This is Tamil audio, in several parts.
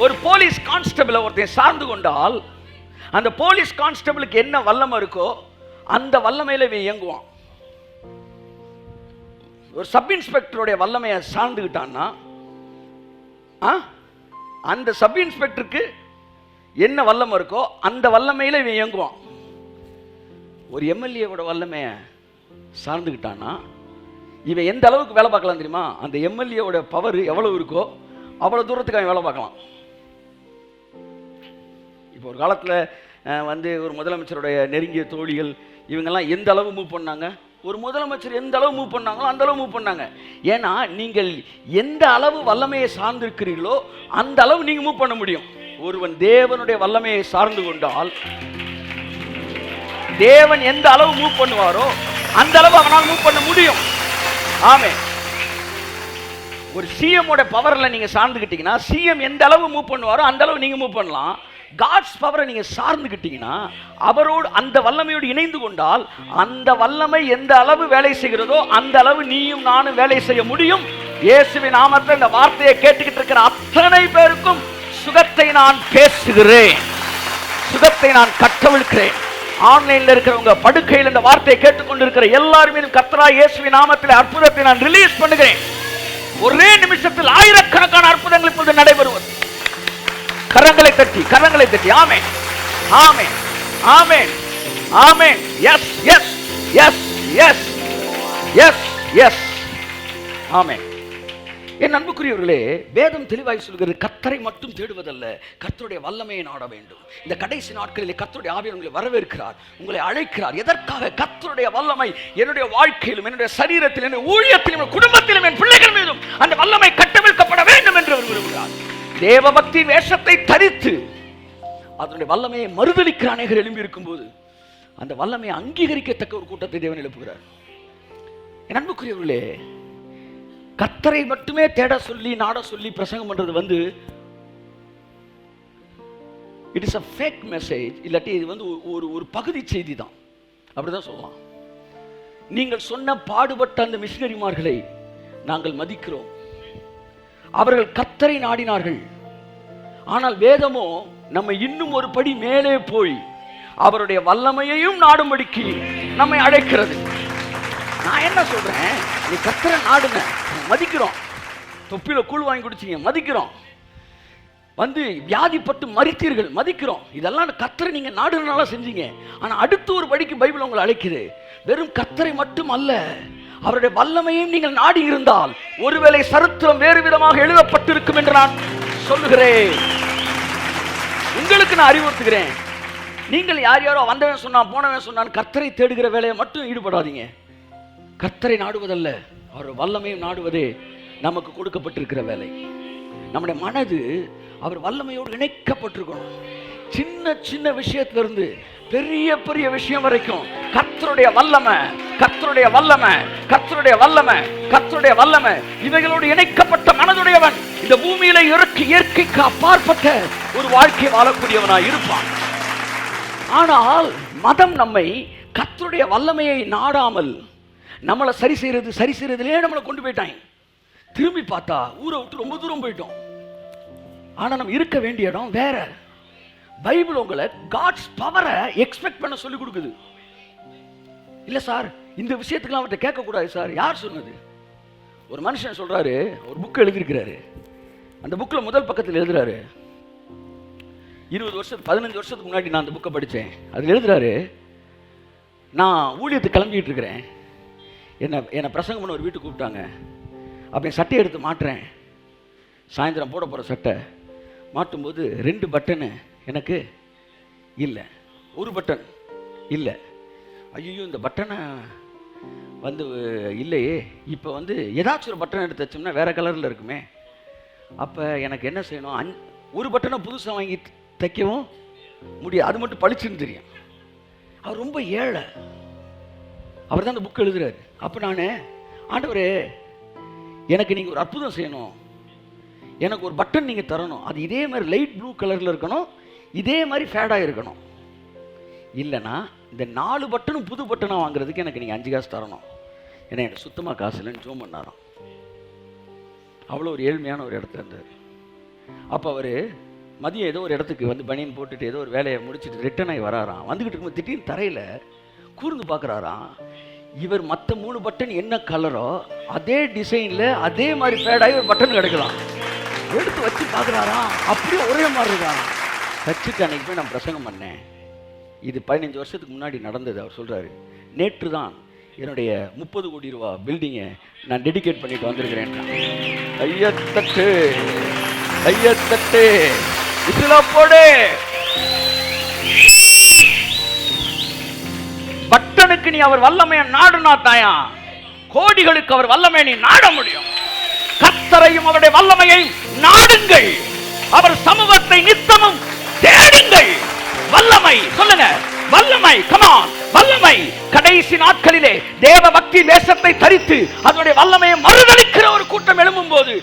ஒரு போலீஸ் கான்ஸ்டபிளை ஒருத்தன் சார்ந்து கொண்டால் அந்த போலீஸ் கான்ஸ்டபிளுக்கு என்ன வல்லமை இருக்கோ அந்த வல்லமையில இவன் இயங்குவான். ஒரு சப் இன்ஸ்பெக்டருடைய வல்லமையை சார்ந்துக்கிட்டான்னா அந்த சப் இன்ஸ்பெக்டருக்கு என்ன வல்லமை இருக்கோ அந்த வல்லமையில இவன் இயங்குவான். ஒரு எம்எல்ஏவோட வல்லமையை சார்ந்துக்கிட்டான்னா இவன் எந்த அளவுக்கு வேலை பார்க்கலாம் தெரியுமா? அந்த எம்எல்ஏவோட பவர் எவ்வளவு இருக்கோ அவ்வளவு தூரத்துக்கு அவன் வேலை பார்க்கலாம். இப்போ ஒரு காலத்தில் ஒரு முதலமைச்சருடைய நெருங்கிய தோழிகள் இவங்கெல்லாம் எந்த அளவு மூவ் பண்ணாங்க, ஒரு முதலமைச்சர் எந்த அளவு மூவ் பண்ணாங்களோ அந்த அளவு மூவ் பண்ணாங்க. ஏன்னா நீங்கள் எந்த அளவு வல்லமையை சார்ந்திருக்கிறீர்களோ அந்த அளவு நீங்க மூவ் பண்ண முடியும். ஒருவன் தேவனுடைய வல்லமையை சார்ந்து கொண்டால் தேவன் எந்த அளவு மூவ் பண்ணுவாரோ அந்த அளவு அவனால் மூவ் பண்ண முடியும். ஆமே. ஒரு சிஎம்மோட பவர்ல நீங்க சார்ந்துக்கிட்டீங்கன்னா சிஎம் எந்த அளவு மூவ் பண்ணுவாரோ அந்த அளவு நீங்க மூவ் பண்ணலாம். காட்ஸ் பவரை நீங்க சார்ந்துக்கிட்டீங்கன்னா அவரோடு அந்த வல்லமையோடு இணைந்து கொண்டால் அந்த வல்லமை எந்த அளவு வேலை செய்கிறதோ அந்த அளவு நீயும் நானும் வேலை செய்ய முடியும். இயேசுவின் நாமத்தில் இந்த வார்த்தையை கேட்டுக்கிட்டு இருக்கிற அத்தனை பேருக்கும் சுகத்தை நான் பேசுகிறேன், சுகத்தை நான் கட்டவிழ்க்கிறேன். ஆன்லைன்ல இருக்கிறவங்க, படுக்கையில் இந்த வார்த்தையை கேட்டுக்கொண்டிருக்கிற எல்லாருமே கர்த்தராகிய இயேசுவின் நாமத்தில் அற்புதத்தை நான் ரிலீஸ் பண்ணுகிறேன். ஒரே நிமிஷத்தில் ஆயிரக்கணக்கான அற்புதங்கள் இப்பொழுது நடைபெறுவது. கரங்களை தட்டி கரங்களை தட்டி amen amen amen amen. Yes yes yes yes yes yes amen. என் அன்புக்குரியவர்களே, வேதம் தெளிவாய் சொல்கிறது கர்த்தரை மட்டும் தேடுவதல்ல, கர்த்தருடைய வல்லமையை நாட வேண்டும். இந்த கடைசி நாட்களிலே கர்த்தருடைய ஆவியானவர் உங்களை வரவேற்கிறார், உங்களை அழைக்கிறார். எதற்காக? கர்த்தருடைய வல்லமை என்னுடைய வாழ்க்கையிலும் என்னுடைய சரீரத்திலும் என்னுடைய ஊழியத்திலும் என் குடும்பத்திலும் என் பிள்ளைகள் மீதும் அந்த வல்லமை கட்டவிழ்க்கப்பட வேண்டும் என்று அவர் விரும்புகிறார். தேவ பக்தி வேஷத்தை தரித்து அதனுடைய வல்லமையை மறுதலிக்கிற அநேகர் எழும்பி இருக்கும் போது அந்த வல்லமையை அங்கீகரிக்கத்தக்க ஒரு கூட்டத்தை தேவன் எழுப்புகிறார். என் அன்புக்குரியவர்களே, கர்த்தரை மட்டுமே தேட சொல்லி நாட சொல்லி பிரசங்கம் பண்றது it is a fake message. இல்லாட்டி இது ஒரு பகுதி செய்தி தான், அப்படிதான் சொல்லலாம். நீங்கள் சொன்ன பாடுபட்ட அந்த மிஷனரிமார்களை நாங்கள் மதிக்கிறோம். அவர்கள் கர்த்தரை நாடினார்கள். ஆனால் வேதமோ நம்ம இன்னும் ஒரு படி மேலே போய் அவருடைய வல்லமையையும் நாடும்படிக்கு நம்மை அழைக்கிறது. நான் என்ன சொல்றேன், நீ கர்த்தரை நாடுங்க, மதிக்கிறோம். தொப்பில கூழ் வாங்கி குடிச்சீங்க, மதிக்கிறோம். வியாதிப்பட்டு மரித்தீர்கள், மதிக்கிறோம். இதெல்லாம் கர்த்தரை நீங்க நாடுனால செஞ்சீங்க. ஆனா அடுத்த ஒரு படிக்கு பைபிள் உங்களை அழைக்குது. வெறும் கர்த்தரை மட்டும் அல்ல, அவருடைய வல்லமையும் நீங்கள் நாடி இருந்தால் ஒருவேளை சரித்திரம் வேறு விதமாக எழுதப்பட்டிருக்கும் என்று நான் சொல்லுகிறேன். உங்களுக்கு நான் அறிவுறுத்துகிறேன், நீங்கள் யாரோ வந்தவன் சொன்னான் போனவன் சொன்னான் கர்த்தரை தேடுகிற வேலையை மட்டும் ஈடுபடாதீங்க. கர்த்தரை நாடுவதல்ல, அவருடைய வல்லமையும் நாடுவதே நமக்கு கொடுக்கப்பட்டிருக்கிற வேலை. நம்முடைய மனது அவர் வல்லமையோடு இணைக்கப்பட்டிருக்கணும். சின்ன சின்ன விஷயத்திலிருந்து பெரிய பெரிய விஷயம் வரைக்கும் கர்த்தருடைய வல்லமை, கர்த்தருடைய வல்லமை, கர்த்தருடைய வல்லமை, கர்த்தருடைய வல்லமை இவைகளோடு இணைக்கப்பட்ட மனதுடையவன் இந்த பூமியில இயற்கைக்கு அப்பாற்பட்ட ஒரு வாழ்க்கை வாழக்கூடியவனாய் இருப்பான். ஆனால் மதம் நம்மை கர்த்தருடைய வல்லமையை நாடாமல் நம்மளை சரி செய்யறதுலேயே நம்மளை கொண்டு போயிட்டாங்க. திரும்பி பார்த்தா ஊரை விட்டு ரொம்ப தூரம் போயிட்டோம். ஆனா நம்ம இருக்க வேண்டிய இடம் வேற. பைபிள் உங்களை காட்ஸ் பவரை எக்ஸ்பெக்ட் பண்ண சொல்லி கொடுக்குது. இல்ல சார், இந்த விஷயத்துக்குலாம் அவர்கிட்ட கேட்க கூடாது சார். யார் சொன்னது? ஒரு மனுஷன் சொல்றாரு, ஒரு புக் எழுதியிருக்கிறாரு. அந்த புக்ல முதல் பக்கத்தில் எழுதுறாரு, 15 வருஷத்துக்கு முன்னாடி நான் அந்த புக்கை படித்தேன். அதில் எழுதுறாரு, நான் ஊழியத்துக்கு கிளம்பிக்கிட்டு இருக்கிறேன், என்னை பிரசங்கம் பண்ண ஒரு வீட்டுக்கு கூப்பிட்டாங்க. அப்போ என் சட்டையை எடுத்து மாட்டுறேன், சாயந்தரம் போட போகிற சட்டை மாட்டும்போது 2 பட்டனு எனக்கு இல்லை, 1 பட்டன் இல்லை. ஐயோ, இந்த பட்டனை இல்லையே, இப்போ ஏதாச்சும் ஒரு பட்டன் எடுத்து வச்சோம்னா வேறு கலரில் இருக்குமே. அப்போ எனக்கு என்ன செய்யணும்? 1 பட்டனை புதுசாக வாங்கி தைக்கவும் முடியாது, அது மட்டும் பளிச்சுன்னு தெரியும். அவர் ரொம்ப ஏழை, அவர் தான் அந்த புக் எழுதுறாரு. அப்போ நான், ஆண்டவரே எனக்கு நீங்கள் ஒரு அற்புதம் செய்யணும், எனக்கு ஒரு பட்டன் நீங்கள் தரணும், அது இதே மாதிரி லைட் ப்ளூ கலரில் இருக்கணும், இதே மாதிரி ஃபேடாக இருக்கணும். இல்லைன்னா இந்த 4 பட்டனும் புது பட்டனாக வாங்குறதுக்கு எனக்கு நீங்கள் 5 காசு தரணும், ஏன்னா எனக்கு சுத்தமாக காசு இல்லைன்னு ஜோம் பண்ணாராம். அவ்வளோ ஒரு ஏழ்மையான ஒரு இடத்துல இருந்தார். அப்போ அவர் மதியம் ஏதோ ஒரு இடத்துக்கு வந்து பனியன் போட்டுட்டு ஏதோ ஒரு வேலையை முடிச்சுட்டு ரிட்டர்ன் ஆகி வராராம். வந்துக்கிட்டு இருக்கும்போது திடீர்னு தரையில் கூர்ந்து பார்க்குறாராம். இவர் மற்ற 3 பட்டன் என்ன கலரோ அதே டிசைனில் அதே மாதிரி பேடாகி ஒரு பட்டன் கிடைக்கலாம். எடுத்து வச்சு பார்க்குறாராம், அப்படியே ஒரே மாதிரி இருக்கான். சர்ச்சுக்கு அன்னைக்கு போய் நான் பிரசங்கம் பண்ணேன். இது 15 வருஷத்துக்கு முன்னாடி நடந்தது. அவர் சொல்கிறாரு, நேற்று தான் என்னுடைய 30 கோடி ரூபா பில்டிங்கை நான் டெடிகேட் பண்ணிட்டு வந்திருக்கிறேன். ஐயத்தட்டு ஐயத்தட்டு இதுல போடு. பட்டனுக்கு நீ அவர் வல்லமையை நாடுனா தாயா, கோடிகளுக்கு அவர் வல்லமையை நீ நாட முடியும். கர்த்தரையும் அவருடைய வல்லமையை நாடுங்கள், அவர் சமூகத்தை நித்தமும் தேடுங்கள். வல்லமை சொல்லுங்க, வல்லமை, கமான், வல்லமை. கடைசி நாட்களிலே தேவ பக்தி வேஷத்தை தரித்து அதனுடைய வல்லமையை மறுதலிக்கிற ஒரு கூட்டம் எழும்பும் போது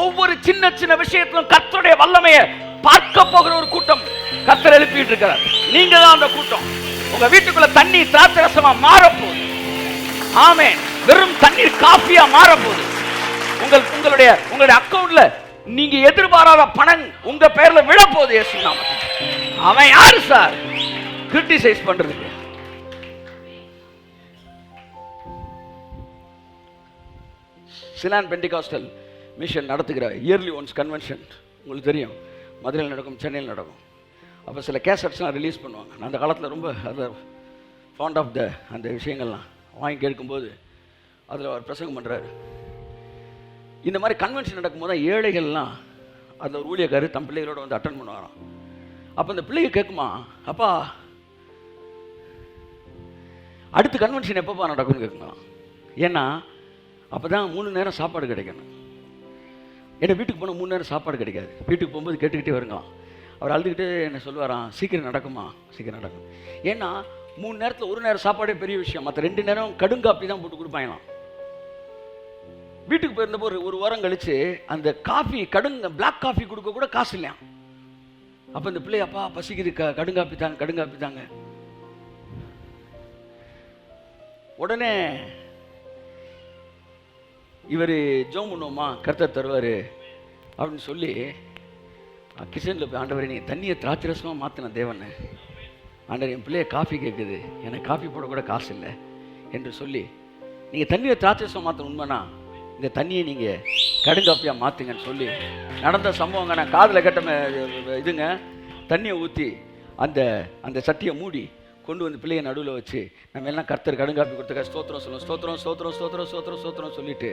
ஒவ்வொரு சின்ன சின்ன விஷயத்திலும் கர்த்தருடைய வல்லமையை பார்க்க போகிற ஒரு கூட்டம் கர்த்தர் எழுப்பிட்டு இருக்கிறார். நீங்க தான் அந்த கூட்டம். உங்க வீட்டுக்குள்ள தண்ணீர் திராட்சரசமா மாறப்போகுது. ஆமென். வெறும் தண்ணீர் காஃபியா மாறப்போகுது. உங்களுடைய அக்கவுண்ட்ல நீங்க எதிர்பாராத பணம் உங்க பேர்ல விழ போகுது. இயேசு நாமத்தில். அவன் யாரு சார் கிரிட்டிசைஸ் பண்றதுக்கு? சிலான் பெண்டிகாஸ்டல் மிஷன் நடத்துகிற இயர்லி ஒன்ஸ் கன்வென்ஷன் உங்களுக்கு தெரியும். மதுரையில் நடக்கும், சென்னையில் நடக்கும். அப்போ சில கேசட்ஸ்லாம் ரிலீஸ் பண்ணுவாங்க. நான் அந்த காலத்தில் ரொம்ப அதை ஃபாண்ட் ஆஃப் அந்த விஷயங்கள்லாம் வாங்கி கேட்கும்போது அதில் அவர் பிரசங்கம் பண்ணுறாரு. இந்த மாதிரி கன்வென்ஷன் நடக்கும்போது தான் ஏழைகள்லாம் அதில் ஒரு ஊழியக்காரர் தம் பிள்ளைகளோட வந்து அட்டன் பண்ணுவாராம். அப்போ அந்த பிள்ளைங்க கேட்குமா, அப்பா அடுத்த கன்வென்ஷன் எப்பப்பா நடக்கும்னு கேட்குங்களாம். ஏன்னா அப்போ தான் 3 நேரம் சாப்பாடு கிடைக்கணும். ஏன்னா வீட்டுக்கு போனால் 3 நேரம் சாப்பாடு கிடைக்காது. வீட்டுக்கு போகும்போது கேட்டுக்கிட்டே வருங்களாம். அவர் அழுதுகிட்டு என்ன சொல்லுவாராம், சீக்கிரம் நடக்குமா, சீக்கிரம் நடக்கும். ஏன்னா 3 நேரத்தில் 1 நேரம் சாப்பாடே பெரிய விஷயம். மற்ற 2 நேரம் கடுங்காப்பி தான் போட்டு கொடுப்பாங்களாம். வீட்டுக்கு போயிருந்தப்போ ஒரு வாரம் கழிச்சு அந்த காஃபி பிளாக் காஃபி கொடுக்க கூட காசு இல்லையா. அப்போ இந்த பிள்ளை, அப்பா பசிக்குது, கடுங்காப்பி தாங்க, கடுங்காப்பி தாங்க. உடனே இவர் ஜோம் பண்ணுவோமா, கர்த்தர் தருவார் அப்படின்னு சொல்லி கிச்சனில் போய், ஆண்டவரே நீங்கள் தண்ணியை திராட்சரசமாக மாற்றின தேவனை, ஆண்டவர் என் பிள்ளைய காஃபி கேட்குது, எனக்கு காஃபி போட கூட காசு இல்லை என்று சொல்லி, நீங்கள் தண்ணியை திராட்சரசமாக மாற்ற உண்மைனா இந்த தண்ணியை நீங்கள் கடுங்காப்பியாக மாற்றுங்கன்னு சொல்லி நடந்த சம்பவங்க. நான் காதில் கட்ட இதுங்க, தண்ணியை ஊற்றி அந்த சட்டியை மூடி கொண்டு வந்து பிள்ளைய நடுவில் வச்சு நம்ம எல்லாம் கர்த்தர் கடுங்காப்பி கொடுத்துக்க ஸ்தோத்திரம் சொல்லுவோம், ஸ்தோத்திரம் ஸ்தோத்திரம் ஸ்தோத்திரம் ஸ்தோத்திரம் ஸ்தோத்திரம் சொல்லிட்டு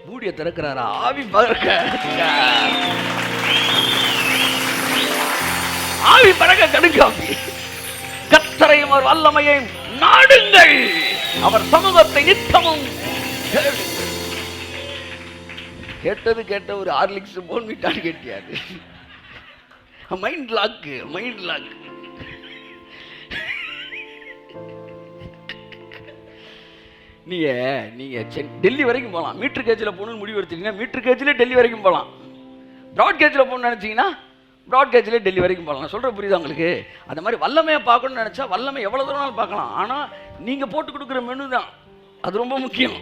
மூடியை திறக்கிறாரா, ஆவி பறக்க கடுங்காப்பி. கர்த்தரையும் அவர் வல்லமையையும் நாடுங்கள், அவர் சமூகத்தை நித்தமும். கேட்ட ஒரு ஹார்லிக்ஸ் போன்விட்டான்னு கேட்டியாது. Mind lock. நீங்க டெல்லி வரைக்கும் போகலாம். மீட்டர் கேஜில் போகணும்னு முடிவு எடுத்தீங்கன்னா மீட்டர் கேஜில் டெல்லி வரைக்கும் போகலாம். ப்ராட் கேஜில் போகணும்னு நினச்சிங்கன்னா ப்ராட் கேஜில் டெல்லி வரைக்கும் போகலாம். நான் சொல்கிற புரியுதா உங்களுக்கு? அந்த மாதிரி வல்லமையை பார்க்கணும்னு நினச்சா வல்லமை எவ்வளோ தூரம் பார்க்கலாம். ஆனால் நீங்கள் போட்டு கொடுக்குற மெனு தான் அது ரொம்ப முக்கியம்.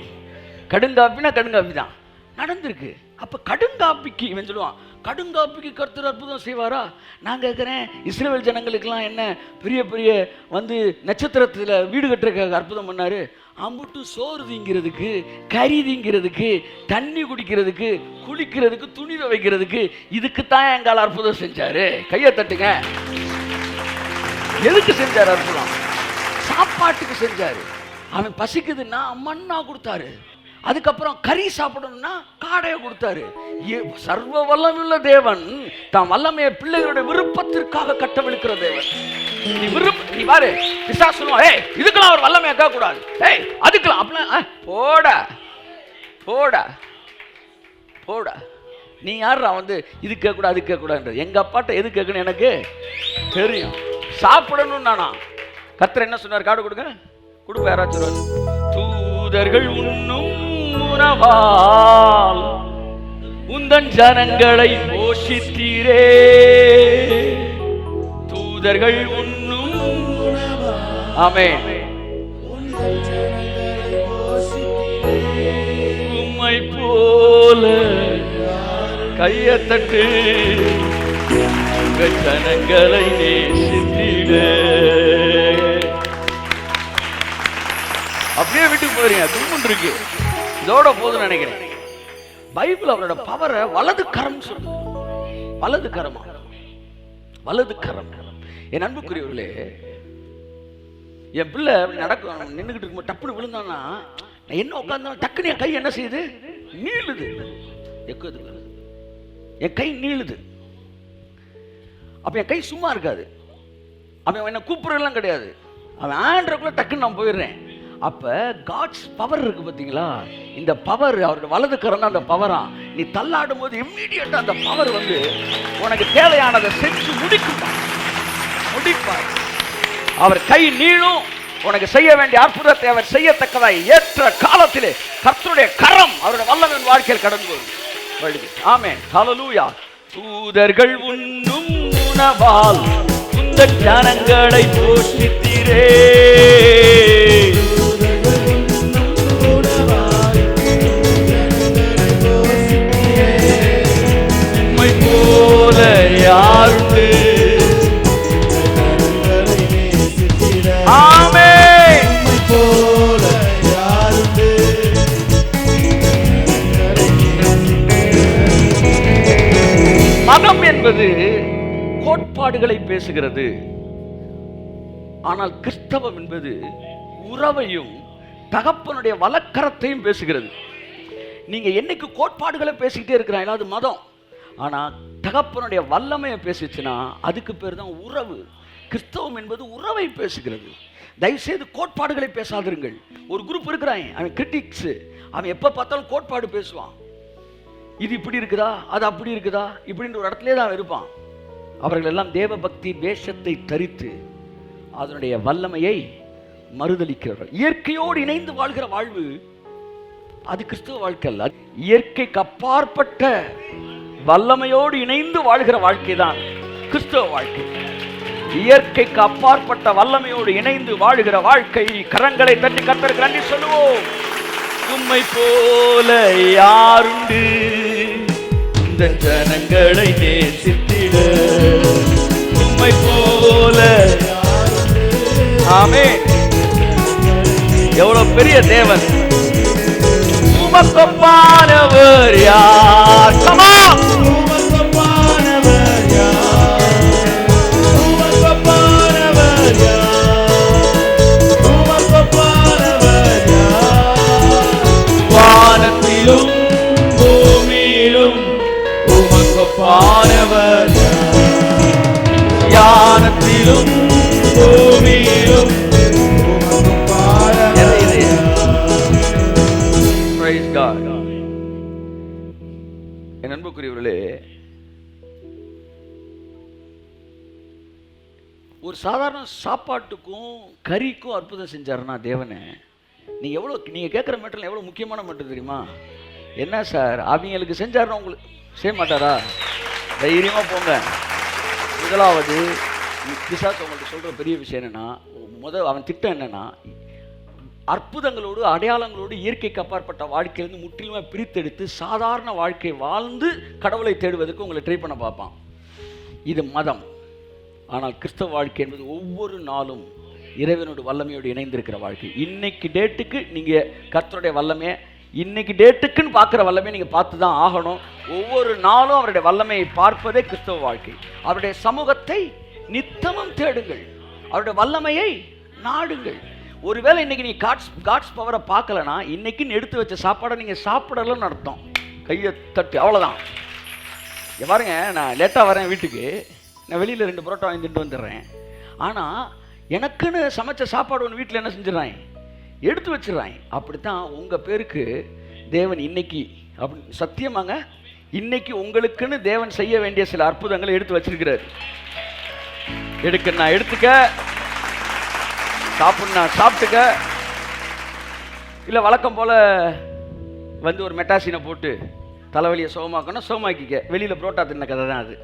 கடுங்காப்பினா கடுங்காப்பி தான் நடந்திருக்கு. அப்போ கடுங்காப்பிக்கு இவன் சொல்லுவான், கடுங்காப்பிக்கு கர்த்தர் அற்புதம் செய்வாரா? நான் கேட்குறேன், இஸ்ரவேல் ஜனங்களுக்கெல்லாம் என்ன பெரிய பெரிய வந்து நட்சத்திரத்தில் வீடு கட்டுறதுக்கு அற்புதம் பண்ணார். அம்புட்டு சோறு திங்கிறதுக்கு, கறி திங்கிறதுக்கு, தண்ணி குடிக்கிறதுக்கு, குளிக்கிறதுக்கு, துணி துவைக்கிறதுக்கு, இதுக்குத்தான் எங்கால அற்புதம் செஞ்சாரு. கையை தட்டுங்க. எதுக்கு செஞ்சார் அற்புதம்? சாப்பாட்டுக்கு செஞ்சாரு. அவன் பசிக்குதுன்னா மண்ணா கொடுத்தாரு. அதுக்கப்புறம் கறி சாப்பிடணும்னா காடையை கொடுத்தாரு. சர்வ வல்லமையுள்ள தேவன் தான் வல்லமையை பிள்ளைகளுடைய விருப்பத்திற்காக கட்டவிழ்க்கிற தேவன். நீ பாரு, பிசாசு சொல்லுவான், ஏய் இதுக்கெல்லாம் ஒரு வல்லமையை கேட்க கூடாது, ஏய் அதுக்கெல்லாம் அப்படின்னா போட நீ யாரா வந்து இது கேட்கக்கூடாது அது கேட்கக்கூடாது? எங்க அப்பாட்ட எது கேட்கணும் எனக்கு தெரியும். சாப்பிடணும் நானா? கர்த்தர் என்ன சொன்னார்? காடு கொடுப்ப யாராச்சும். தூதர்கள் உண்ணும் உணவால் உந்தன் ஜனங்களை போஷித்தீரே. தூதர்கள் உண்ணும் ஆமென். உம்மை போல கையை தட்டு ஜனங்களை நேசித்திட. அப்படியே வீட்டுக்கு போறீங்க, தும்முன்னு இருக்கு, இதோட போதுன்னு நினைக்கிறேன். பைபிள் அவரோட பவரை வலது கரம் சொல்லுது. வலது கரமா? வலது கரம். என் அன்புக்குரியவர்களே, என் பிள்ளை நடக்கும், நின்றுகிட்டு இருக்கும்போது டப்புனு விழுந்தான்னா என்ன உட்கார்ந்தாலும் டக்குன்னு என் கை என்ன செய்யுது? நீளுது. என் கை நீளுது. அப்ப என் கை சும்மா இருக்காது. அவன் என்ன கூப்பிடுறதுலாம் கிடையாது, அவன் ஆண்ட்ரக்குள்ள டக்குன்னு நான் போயிடுறேன். அப்ப காட்ஸ் பவர் இருக்கு பாத்தீங்களா? இந்த பவர் அவரோட வலது கரம் தான் அந்த பவரா. நீ தள்ளாடும் போது இம்மீடியட்டா அந்த பவர் வந்து உனக்கு தேவையானதை செஞ்சு முடிப்பார். அவர் கை நீளும். உனக்கு செய்ய வேண்டிய அற்புதத்தை அவர் செய்யத்தக்கதாய் ஏற்ற காலத்திலே கர்த்தருடைய கரம் அவருடைய வல்லமையின் வாழ்க்கையில் கடந்து வருது. ஆமென், ஹல்லேலூயா. தூதர்கள் உண்ணும் உணவால் உந்தன் ஜனங்களை போஷித்தீரே. உம்மை போல யாருண்டு? ஆமென். உம்மை போல யாருண்டு? மதம் என்பது கோட்பாடுகளை பேசுகிறது. ஆனால் கிறிஸ்தவம் என்பது உறவையும் தகப்பனுடைய வலக்கரத்தையும் பேசுகிறது. நீங்க என்னைக்கு கோட்பாடுகளை பேசிக்கிட்டே இருக்கிறாங்க அது மதம். ஆனா தகப்பனுடைய வல்லமையை பேசிச்சுன்னா அதுக்கு பேர் தான் உறவு. கிறிஸ்தவம் என்பது உறவை பேசுகிறது. தயவுசெய்து கோட்பாடுகளை பேசாதிருங்கள். ஒரு குரூப் இருக்கிறாங்க, அவன் கிரிட்டிக்ஸ், அவன் எப்ப பார்த்தாலும் கோட்பாடு பேசுவான். இது இப்படி இருக்குதா, அது அப்படி இருக்குதா, இப்படின்ற ஒரு இடத்துல தான் இருப்பான். அவர்கள் எல்லாம் தேவ பக்தி வேஷத்தை தரித்து அதனுடைய வல்லமையை மறுதலிக்கிறார்கள். இயற்கையோடு இணைந்து வாழ்கிற வாழ்வு அது கிறிஸ்துவ வாழ்க்கை அல்ல. இயற்கைக்கு அப்பாற்பட்ட வல்லமையோடு இணைந்து வாழ்கிற வாழ்க்கை தான் கிறிஸ்துவ வாழ்க்கை. இயற்கைக்கு அப்பாற்பட்ட வல்லமையோடு இணைந்து வாழ்கிற வாழ்க்கை. கரங்களை தட்டி கர்த்தருக்கு நன்றி சொல்லுவோம். உம்மை போல யாருண்டு? இந்த ஜனங்களை நேசித்திட. உம்மை போல. ஆமென். எவ்வளவு பெரிய தேவன். உமக்கொப்பானவர் யார்? கமா. உமக்கொப்பானவர் யார்? உமக்கொப்பானவர் யார்? உமக்கொப்பானவர் யார்? வானத்திலும் பூமியிலும் உமக்கொப்பானவர் யார்? ஞானத்திலும் பூமியிலும் உமக்கொப்பானவர் யார்? Praise God. என் அன்புக்குரியவர்களே, ஒரு சாதாரண சாப்பாட்டுக்கும் கறிக்கும் அற்புதம் செஞ்சாருன்னா தேவனே, நீங்க கேட்குற மேட்டர் எவ்வளவு முக்கியமான மேட்டர் தெரியுமா? என்ன சார் அவங்களுக்கு செஞ்சாருன்னா உங்களுக்கு செய்ய மாட்டாரா? தைரியமா போங்க. முதலாவது பிசாசு உங்கள்கிட்ட சொல்ற பெரிய விஷயம் என்னன்னா, அவன் திட்டம் என்னன்னா, அற்புதங்களோடு அடையாளங்களோடு இயற்கைக்கு அப்பாற்பட்ட வாழ்க்கையிலிருந்து முற்றிலுமே பிரித்தெடுத்து சாதாரண வாழ்க்கை வாழ்ந்து கடவுளை தேடுவதற்கு உங்களை ட்ரை பண்ண பார்ப்பான். இது மதம். ஆனால் கிறிஸ்தவ வாழ்க்கை என்பது ஒவ்வொரு நாளும் இறைவனோட வல்லமையோடு இணைந்திருக்கிற வாழ்க்கை. இன்னைக்கு டேட்டுக்கு நீங்கள் கர்த்தருடைய வல்லமையை இன்னைக்கு டேட்டுக்குன்னு பார்க்குற வல்லமையை நீங்கள் பார்த்து தான் ஆகணும். ஒவ்வொரு நாளும் அவருடைய வல்லமையை பார்ப்பதே கிறிஸ்தவ வாழ்க்கை. அவருடைய சமூகத்தை நித்தமும் தேடுங்கள், அவருடைய வல்லமையை நாடுங்கள். ஒருவேளை இன்னைக்கு நீ காட்ஸ் பவரை பார்க்கலனா இன்னைக்குன்னு எடுத்து வச்ச சாப்பாடை நீங்கள் சாப்பிடலன்னு அர்த்தம். கையை தட்டு, அவ்வளோதான். பாருங்க, நான் லேட்டாக வரேன் வீட்டுக்கு, நான் வெளியில் 2 புரோட்டா வாங்கிட்டு வந்துடுறேன். ஆனால் எனக்குன்னு சமைச்ச சாப்பாடு ஒன்று வீட்டில் என்ன செஞ்சிடறாங்க, எடுத்து வச்சிடறாங்க. அப்படித்தான் உங்கள் பேருக்கு தேவன் இன்னைக்கு அப்படி சத்தியமாங்க இன்னைக்கு உங்களுக்குன்னு தேவன் செய்ய வேண்டிய சில அற்புதங்களை எடுத்து வச்சிருக்கிறார். நான் எடுத்துக்க, சாப்பிட்னா சாப்பிட்டுக்க, இல்லை வழக்கம் போல் வந்து ஒரு மெட்டாசினை போட்டு தலைவலியை சுகமாக்கணும், சுகமாக்கிக்க. வெளியில் புரோட்டா தின்ன கதை தான் அது.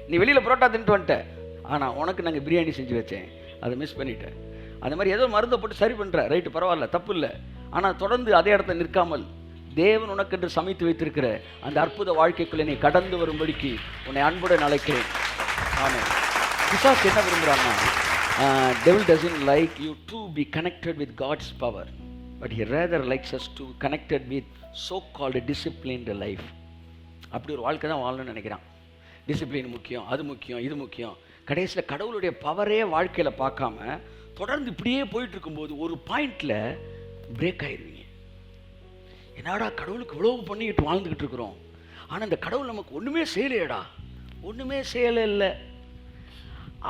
நீ வெளியில் புரோட்டா தின்ட்டு வந்துட்ட, ஆனால் உனக்கு நாங்கள் பிரியாணி செஞ்சு வச்சேன், அதை மிஸ் பண்ணிட்டேன். அந்த மாதிரி ஏதோ மருந்தை போட்டு சரி பண்ணுற, ரைட்டு, பரவாயில்ல, தப்பு இல்லை. ஆனால் தொடர்ந்து அதே இடத்துல நிற்காமல் தேவன் உனக்கென்று சமைத்து வைத்திருக்கிற அந்த அற்புத வாழ்க்கைக்குள்ளே நீ கடந்து வரும்படிக்கு உன்னை அன்புடன் அழைக்கிறேன். ஆமென். பிசாசு என்ன விரும்புறான்னா, devil doesn't like you to be connected with God's power, but he rather likes us to connected with so called disciplined life. அப்படி ஒரு வாழ்க்கை தான் வாழணும்னு நினைக்கிறான். டிசிப்ளின் முக்கியம், அது முக்கியம், இது முக்கியம். கடைசியில் கடவுளுடைய பவரே வாழ்க்கையில் பார்க்காம தொடர்ந்து இப்படியே போயிட்டு இருக்கும்போது ஒரு பாயிண்ட்ல பிரேக் ஆயிடுவீங்க. என்னடா கடவுளுக்கு இவ்வளவு பண்ணிக்கிட்டு வாழ்ந்துக்கிட்டு இருக்கிறோம், ஆனால் இந்த கடவுள் நமக்கு ஒன்றுமே செய்யலையடா. ஒன்றுமே செய்யலை இல்லை.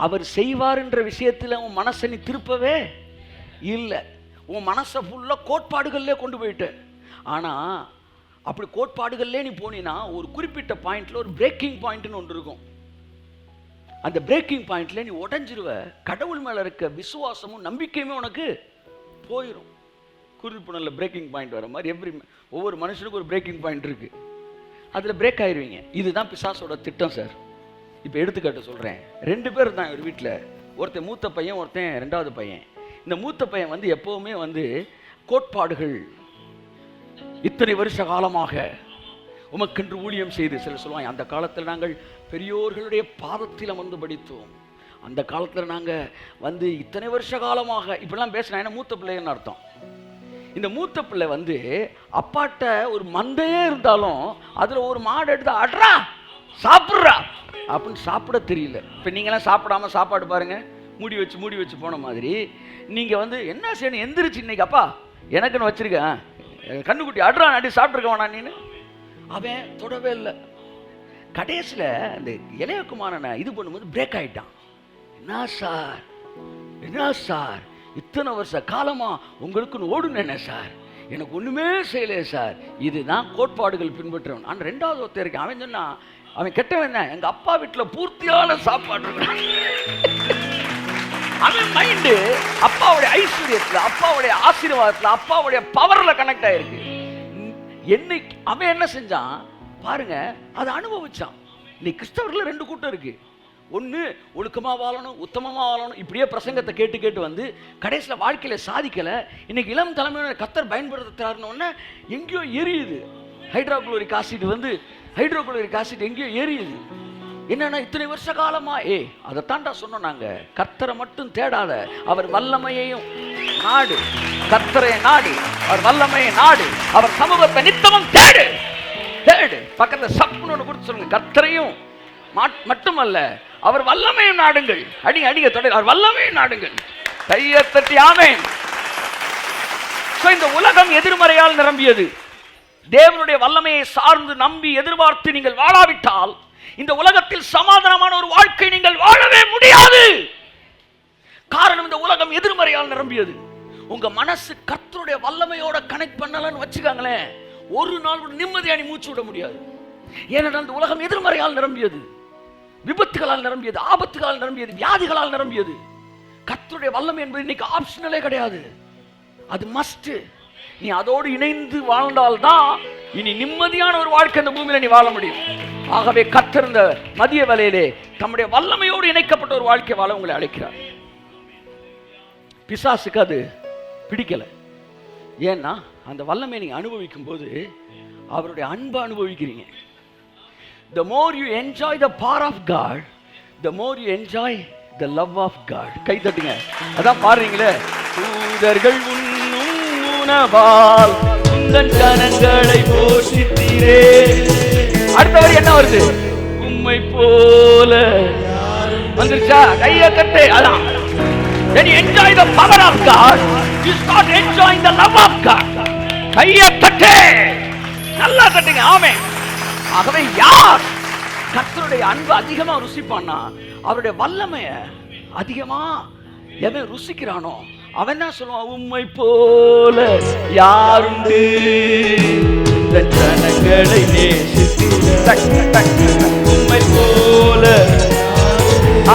அவர் செய்வார்ன்ற விஷயத்தில் உன் மனசை நீ திருப்பவே இல்லை. உன் மனசை ஃபுல்லாக கோட்பாடுகள்லே கொண்டு போயிட்ட. ஆனால் அப்படி கோட்பாடுகள்லே நீ போனீன்னா ஒரு குறிப்பிட்ட பாயிண்ட்ல ஒரு பிரேக்கிங் பாயிண்ட்னு ஒன்று இருக்கும். அந்த பிரேக்கிங் பாயிண்ட்ல நீ உடஞ்சிருவ. கடவுள் மேல இருக்க விசுவாசமும் நம்பிக்கையுமே உனக்கு போயிடும். குறிப்புணர்ல பிரேக்கிங் பாயிண்ட் வர மாதிரி ஒவ்வொரு மனுஷனுக்கும் ஒரு பிரேக்கிங் பாயிண்ட் இருக்கு. அதுல பிரேக் ஆயிருவீங்க. இதுதான் பிசாசோட திட்டம் சார். இப்போ எடுத்துக்காட்டு சொல்றேன். 2 பேர் தான் ஒரு வீட்டில். ஒருத்தன் மூத்த பையன், ஒருத்தன் 2வது பையன். இந்த மூத்த பையன் எப்பவுமே கோட்பாடுகள், இத்தனை வருஷ காலமாக உமக்கென்று ஊழியம் செய்து, சில சொல்லுவாங்க அந்த காலத்தில் நாங்கள் பெரியோர்களுடைய பாதத்தில் அமர்ந்து படித்தோம், அந்த காலத்தில் நாங்கள் இத்தனை வருஷ காலமாக இப்படிலாம் பேசினா என்ன மூத்த பிள்ளைன்னு அர்த்தம். இந்த மூத்த பிள்ளை அப்பாட்ட ஒரு மந்தையே இருந்தாலும் அதில் ஒரு மாடு எடுத்து அட்ரா சாப்பிட்றா அப்படின்னு சாப்பிட தெரியல. இப்போ நீங்களாம் சாப்பிடாம சாப்பாடு பாருங்க, மூடி வச்சு போன மாதிரி நீங்கள் என்ன செய்யணும், எந்திரிச்சு இன்னைக்கு அப்பா எனக்குன்னு வச்சிருக்கேன் கண்ணுக்குட்டி அட்ரா நாட்டி சாப்பிட்ருக்க வேணா நீன்னு. அவன் தொடவே இல்லை. கடைசியில் அந்த இளையகுமாரனை இது பண்ணும்போது பிரேக் ஆகிட்டான். என்ன சார் இத்தனை வருஷ காலமா உங்களுக்குன்னு ஓடுனேன் சார், எனக்கு ஒன்றுமே செய்யலையே சார். இதுதான் கோட்பாடுகள் பின்பற்றவன். ஆனால் 2வது ஒருத்தர் இருக்கேன். அவன் சொன்னா, அவன் கெட்டவன் தான், எங்கள் அப்பா வீட்டில் பூர்த்தியான சாப்பாடு இருக்கிறான். அவன் மைண்டு அப்பாவுடைய ஐஸ்வர்யத்தில், அப்பாவுடைய ஆசீர்வாதத்தில், அப்பாவுடைய பவரில் கனெக்ட் ஆயிருக்கு. என்னைக்கு அவன் என்ன செஞ்சான் பாருங்க, அதை அனுபவிச்சான். இன்னைக்கு கிறிஸ்தவர்கள் 2 கூட்டம் இருக்கு. ஒன்று ஒழுக்கமாக வாழணும், உத்தமமாக வாழணும், இப்படியே பிரசங்கத்தை கேட்டு கடைசியில் வாழ்க்கையில் சாதிக்கலை. இன்னைக்கு இளம் தலைமையோட கத்தர் பயன்படுத்துறாருன்னு எங்கேயோ எரியுது. ஹைட்ரோகுளோரிக் ஆசிட் எங்கேயோ எரியுது. என்னன்னா இத்தனை வருஷ காலமா அதை தாண்டா சொன்னோம் நாங்க. கர்த்தரை மட்டும் தேடாத, அவர் வல்லமையையும் நாடு. கர்த்தரை நாடு, அவர் வல்லமையை நாடு, அவர் சமூகத்தை நித்தமும் தேடு. பக்கத்துல சப்புன்னு ஒன்று கொடுத்து சொல்லுங்க, கர்த்தரையும் மட்டுமல்ல அவர் வல்லமையும் நாடுங்கள். அடிங்க தொடர், அவர் வல்லமையும் நாடுங்கள். கையை தட்டி ஆமென். இந்த உலகம் எதிர்மறையால் நிரம்பியது. தேவனுடைய வல்லமையை சார்ந்து நம்பி எதிர்பார்த்து நீங்கள் வாழாவிட்டால் இந்த உலகத்தில் சமாதானமான ஒரு வாழ்க்கை நீங்கள் வாழவே முடியாது. காரணம், இந்த உலகம் எதிர்மறையால் நிரம்பியது. உங்க மனசு கர்த்தருடைய வல்லமையோட கனெக்ட் பண்ணலன்னு வச்சுக்காங்களேன், ஒரு நாள் கூட நிம்மதியா மூச்சு விட முடியாது. ஏனென்றால் இந்த உலகம் எதிர்மறையால் நிரம்பியது, விபத்துகளால் நிரம்பியது, ஆபத்துகளால் நிரம்பியது, வியாதிகளால் நிரம்பியது. கர்த்தருடைய வல்லமை என்பது இன்னைக்கு ஆப்ஷனலே கிடையாது, அது மஸ்ட். நீ அதோடு இணைந்து வாழ்ந்தால்தான் இனி நிம்மதியான ஒரு வாழ்க்கை இந்த பூமியில நீ வாழ முடியும். ஆகவே கர்த்தர் இந்த மதிய வேளையிலே தம்முடைய வல்லமையோடு இணைக்கப்பட்ட ஒரு வாழ்க்கை வாழ உங்களை அழைக்கிறார். பிசாசுக்கு அது பிடிக்கல. ஏன்னா அந்த வல்லமை நீங்க அனுபவிக்கும் போது அவருடைய அன்பை அனுபவிக்கிறீங்க. The more you enjoy the power of God, the more you enjoy the love of God. கை தட்டுங்க, அதான் பாருங்களே. தூதர்கள் உண்ணும் உணவால் உந்தன் கரங்களை போஷித்தீரே. அடுத்த வரி என்ன வருது? உம்மை போல வந்துருச்சா? கையை தட்டு. அதான் when you enjoy the power of God, you start enjoying the love of God. கையை தட்டு, நல்லா தட்டுங்க. ஆமென். ஆகவே யார் கர்த்தருடைய அன்பு அதிகமா ருசிப்பான்னா, அவருடைய வல்லமைய அதிகமா எவன் ருசிக்கிறானோ அவன் தான் சொல்லுவான், உம்மை போல யாருண்டு ஜனங்களை நேசித்து உம்மை போல.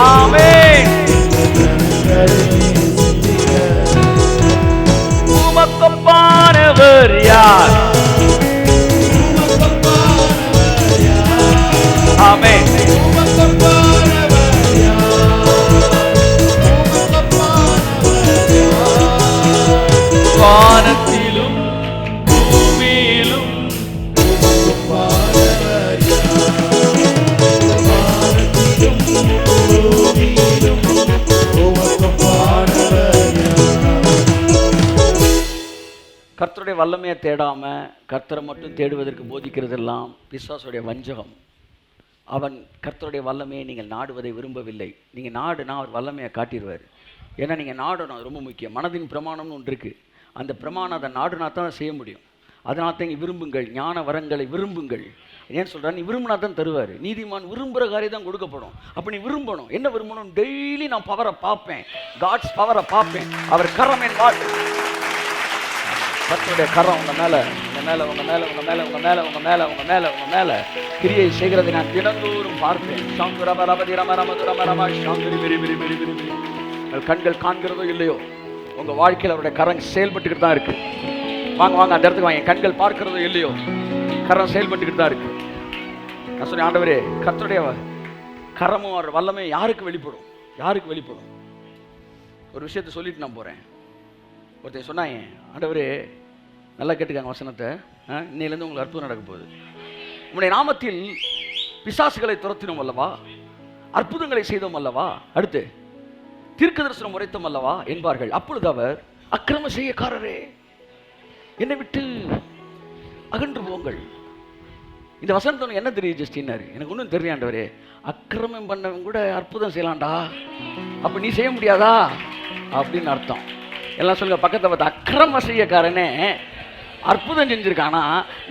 ஆமென். உமக்கொப்பானவர் யார்? ஆமென். வானத்திலும் பூமியிலும் வானத்திலும் கர்த்தருடைய வல்லமையை தேடாம கர்த்தரை மட்டும் தேடுவதற்கு போதிக்கிறதெல்லாம் பிசாசுடைய வஞ்சகம். அவன் கர்த்தருடைய வல்லமையை நீங்கள் நாடுவதை விரும்பவில்லை. நீங்கள் நாடுனா அவர் வல்லமையை காட்டிடுவார். ஏன்னா நீங்கள் நாடணும், அது ரொம்ப முக்கியம். மனதின் பிரமாணம்னு ஒன்று இருக்குது. அந்த பிரமாணம் அதை நாடுனா தான் செய்ய முடியும். அதனால தான் இங்கே விரும்புங்கள், ஞான வரங்களை விரும்புங்கள். ஏன்னு சொல்கிறா, நீ விரும்பினா தான் தருவார். நீதிமான் விரும்புகிற காரியம் தான் கொடுக்கப்படும். அப்போ நீ விரும்பணும். என்ன விரும்பணும்? டெய்லி நான் பவரை பார்ப்பேன், காட்ஸ் பவரை பார்ப்பேன். அவர் கரம் என் வாழ்க்கை, கர்த்தருடைய கரம் உங்கள் மேலே உங்கள் மேலே உங்கள் மேலே உங்கள் மேலே உங்கள் மேலே உங்கள் மேலே உங்கள் மேலே உங்கள் மேலே கிரியை செய்கிறதை நான் தினந்தோறும் பார்ப்பேன். சாந்து ரம ரமதி ரம ரமது ரம ரம சாந்துரி விரி விரி விரி விரி விரி. உங்கள் கண்கள் காண்கிறதோ இல்லையோ, உங்கள் வாழ்க்கையில் அவருடைய கரம் செயல்பட்டுக்கிட்டு தான் இருக்குது. வாங்க வாங்க அந்த இடத்துக்கு வாங்க. கண்கள் பார்க்கிறதோ இல்லையோ, கரம் செயல்பட்டுக்கிட்டு தான் இருக்குது. நான் சொன்னேன், ஆண்டவரே கர்த்தருடைய கரமும் அவர் வல்லமே யாருக்கு வெளிப்படும்? யாருக்கு வெளிப்படும்? ஒரு விஷயத்தை சொல்லிட்டு நான் போகிறேன். ஒருத்தர் சொன்னாங்க, ஆண்டவரே நல்லா கேட்டுக்காங்க வசனத்தை, இன்னையிலேருந்து உங்களுக்கு அற்புதம் நடக்க போகுது. உங்களுடைய நாமத்தில் பிசாசுகளை துரத்தினோம் அல்லவா, அற்புதங்களை செய்தோம் அல்லவா, அடுத்து தீர்க்க தரிசனம் உரைத்தோம் அல்லவா என்பார்கள். அப்பொழுது அவர், அக்கிரம செய்யக்காரரே என்னை விட்டு அகன்று போங்கள். இந்த வசனத்தோட என்ன தெரியுது ஜஸ்டின்னாரு. எனக்கு ஒன்றும் தெரியாண்டவரே, அக்கிரமம் பண்ணவங்க கூட அற்புதம் செய்யலாம்டா, அப்போ நீ செய்ய முடியாதா அப்படின்னு அர்த்தம். எல்லாம் சொல்லுங்க பக்கத்தை பார்த்து, அக்கிரம செய்யக்காரனே அற்புதம் செஞ்சிருக்கானா,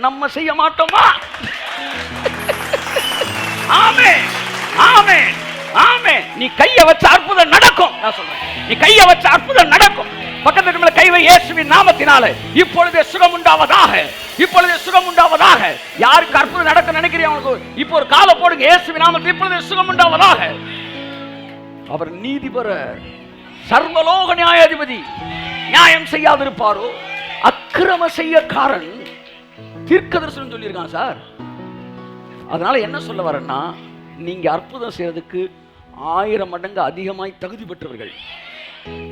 நம்ம செய்ய மாட்டோமா? ஆமே ஆமே ஆமே. நீ கையை வச்ச அற்புதம் நடக்கும். நான் சொல்றேன், நீ கையை வச்ச அற்புதம் நடக்கும். பக்கத்து மேல கைவை இயேசுவின் நாமத்தினால இப்பொழுதே சுகம் உண்டாவதாக, இப்பொழுதே சுகம் உண்டாவதாக. யாருக்கு அற்புதம் நடக்க நினைக்கிறீங்க இப்போ ஒரு காலை போடுங்க. இயேசுவின் நாமத்தில் இப்பொழுதே சுகம் உண்டாவதாக. அவர் நீதிபரர், சர்வலோக நியாயாதிபதி. நியாயம் செய்யாதிருப்பாரோ? அக்கிரம செய்யக்காரன். தீர்க்க தரிசனம் சொல்லியிருக்கான் சார். அதனால என்ன சொல்ல வரேன்னா, நீங்க அற்புதம் செய்யறதுக்கு 1000 மடங்கு அதிகமாய் தகுதி பெற்றவர்கள்.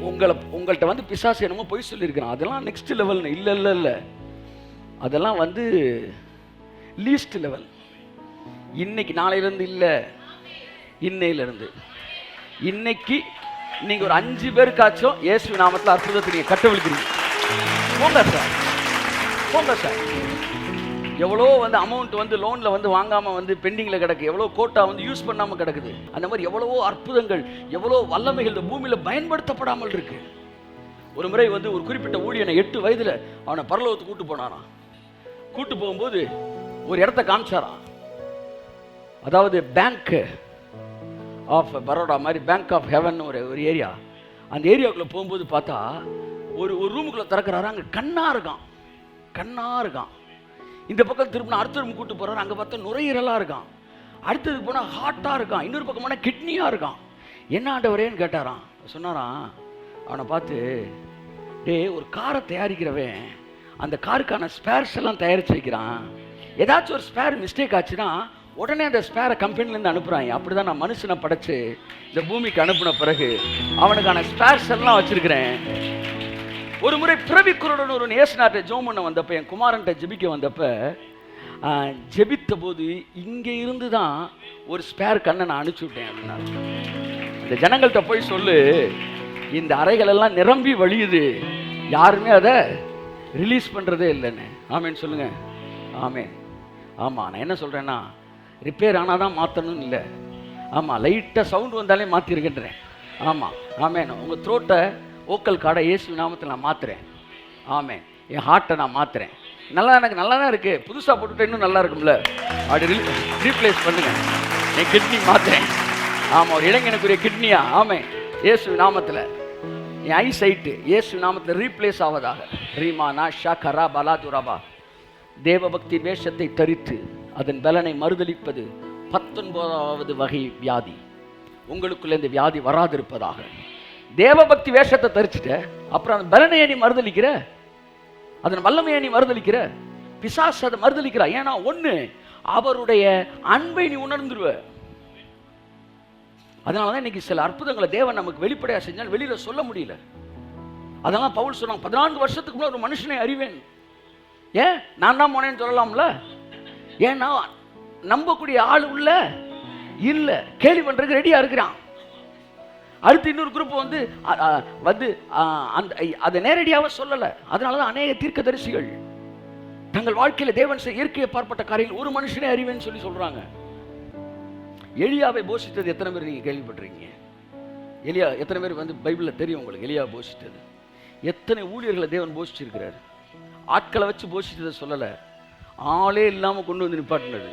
உங்கள்கிட்ட வந்து பிசாசு என்னமோ போய் சொல்லியிருக்கிறான், அதெல்லாம் நெக்ஸ்ட் லெவல். இல்லை இல்லை இல்லை, அதெல்லாம் வந்து லீஸ்ட் லெவல். இன்னைக்கு நாளையிலேருந்து இல்லை, இன்னையிலிருந்து இன்னைக்கு நீங்கள் ஒரு 5 பேருக்காச்சும் இயேசு நாமத்தில் அற்புதத்தை நீங்கள் கட்டவிழ்க்கிறீங்க. போங்க சார், போங்க சார். எவ்வளோ வந்து அமௌண்ட் வந்து லோனில் வந்து வாங்காமல் வந்து பெண்டிங்கில் கிடக்கு, எவ்வளோ கோட்டா வந்து யூஸ் பண்ணாமல் கிடக்குது. அந்த மாதிரி எவ்வளவோ அற்புதங்கள், எவ்வளோ வல்லமைகள் இந்த பூமியில் பயன்படுத்தப்படாமல் இருக்கு. ஒரு முறை வந்து ஒரு குறிப்பிட்ட ஊழியனை 8 வயதில் அவனை பரலோகத்துக்கு கூட்டு போனானா. கூட்டு போகும்போது ஒரு இடத்த காமிச்சாரான். அதாவது பேங்க் ஆஃப் பரோடா மாதிரி பேங்க் ஆஃப் ஹெவன் ஒரு ஏரியா. அந்த ஏரியாவுக்குள்ளே போகும்போது பார்த்தா ஒரு ரூமுக்குள்ளே திறக்கிறாரு. அங்கே கண்ணா இருக்கான், கண்ணா இருக்கான். இந்த பக்கம் திரும்பினா அடுத்த ரூம் கூட்டு போறாரு. அங்கே பார்த்தா நுரையீரலாக இருக்கான். அடுத்ததுக்கு போனால் ஹார்ட்டாக இருக்கான். இன்னொரு பக்கம் போனால் கிட்னியாக இருக்கான். என்ன ஆண்டவரேன்னு கேட்டாரான். சொன்னாரான், அவனை பார்த்து, டே ஒரு காரை தயாரிக்கிறவன் அந்த காருக்கான ஸ்பேர்ஸ் எல்லாம் தயாரித்து வைக்கிறான். ஏதாச்சும் ஒரு ஸ்பேர் மிஸ்டேக் ஆச்சுன்னா உடனே அந்த ஸ்பேரை கம்பெனிலேருந்து அனுப்புகிறாங்க. அப்படி தான் நான் மனுஷனை படைச்சு இந்த பூமிக்கு அனுப்பின பிறகு அவனுக்கான ஸ்பேர்ஸ் எல்லாம் வச்சிருக்கிறேன். ஒரு முறை பிறவிக்குருடன் ஒரு நேசனார்ட்ட ஜோம் பண்ண வந்தப்போ, என் குமாரன்ட்ட ஜெபிக்க வந்தப்போ, ஜெபித்த போது இங்கே இருந்து தான் ஒரு ஸ்பேர் கண்ணை நான் அனுப்பிச்சி விட்டேன் அப்படின்னா. இந்த ஜனங்கள்கிட்ட போய் சொல்லு, இந்த அறைகள் எல்லாம் நிரம்பி வழியுது, யாருமே அதை ரிலீஸ் பண்ணுறதே இல்லைன்னு. ஆமேன்னு சொல்லுங்க. ஆமேன். ஆமாம், நான் என்ன சொல்கிறேன்னா, ரிப்பேர் ஆனால் தான் மாற்றணும்னு இல்லை. ஆமாம், லைட்டாக சவுண்டு வந்தாலே மாற்றிருக்கின்றேன். ஆமாம் ஆமேன். உங்கள் த்ரோட்டை ஓக்கல் காடை இயேசு நாமத்தில் நான் மாற்றுறேன். ஆமேன். என் ஹார்ட்டை நான் மாற்றுறேன். நல்லா, எனக்கு நல்லா தான் இருக்குது. புதுசாக போட்டுவிட்டு இன்னும் நல்லா இருக்கும்ல, அப்படி ரீப்ளேஸ் பண்ணுங்க. என் கிட்னி மாற்றுறேன். ஆமாம், ஒரு இளைஞனுக்குரிய கிட்னியா. ஆமேன். இயேசு நாமத்தில் என் ஐ சைட்டு இயேசு நாமத்தில் ரீப்ளேஸ் ஆவதாக. ரீமா நா ஷா கரா பலா துராபா. தேவபக்தி வேஷத்தை தரித்து அதன் பலனை மறுதளிப்பது 19வது வகை வியாதி. உங்களுக்குள்ள இந்த வியாதி வராதிருப்பதாக. தேவபக்தி வேஷத்தை தரிச்சுட்ட, அப்புறம் அந்த பலனையை நீ மறுதளிக்கிற, அதன் வல்லமையை நீ மறுதளிக்கிற. பிசாசு அதை மறுதளிக்கிறா. ஏன்னா ஒண்ணு, அவருடைய அன்பை நீ உணர்ந்துருவ. அதனாலதான் இன்னைக்கு சில அற்புதங்களை தேவன் நமக்கு வெளிப்படையா செஞ்சால் வெளியில சொல்ல முடியல. அதெல்லாம் பவுல் சொன்னாங்க, 14 வருஷத்துக்கு முன்னாடி ஒரு மனுஷனை அறிவேன். ஏன் நான் தான் போனேன்னு சொல்லலாம்ல. ஏன்னா நம்பக்கூடிய ஆள் உள்ள இல்ல, கேள்வி பண்றதுக்கு ரெடியா இருக்கிறான். அடுத்து இன்னொரு குரூப் வந்து அந்த அதை நேரடியாக சொல்லலை. அதனாலதான் அநேக தீர்க்கதரிசிகள் தங்கள் வாழ்க்கையில தேவன் இயற்கையை பார்ப்பட்ட காரியங்கள் ஒரு மனுஷனே அறிவேன்னு சொல்லி சொல்றாங்க. எலியாவை போஷித்தது எத்தனை பேர் நீங்க கேள்விப்பட்டிருக்கீங்க? எலியா எத்தனை பேர் வந்து பைபிள்ல தெரியும் உங்களுக்கு? எலியா போஷித்தது எத்தனை ஊழியர்களை தேவன் போஷிச்சிருக்கிறார். ஆட்களை வச்சு போஷித்ததை சொல்லல, ஆளே இல்லாம கொண்டு வந்து நிப்பாட்டினது.